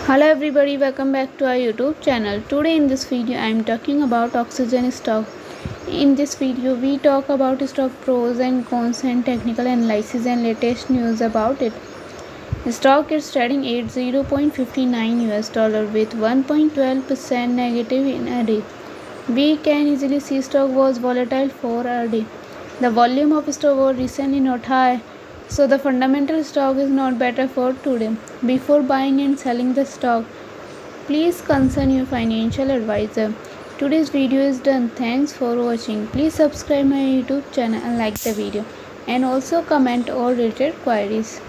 Hello everybody, welcome back to our YouTube channel. Today in this video I am talking about Oxygen stock. In this video we talk about stock pros and cons and technical analysis and latest news about it. The stock is trading at $0.59 with 1.12% negative in a day. We can easily see stock was volatile for a day. The volume of stock was recently not high, so the fundamental stock is not better for today. Before buying and selling the stock, please consult your financial advisor. Today's video is done. Thanks for watching. Please subscribe my YouTube channel and like the video, and also comment all related queries.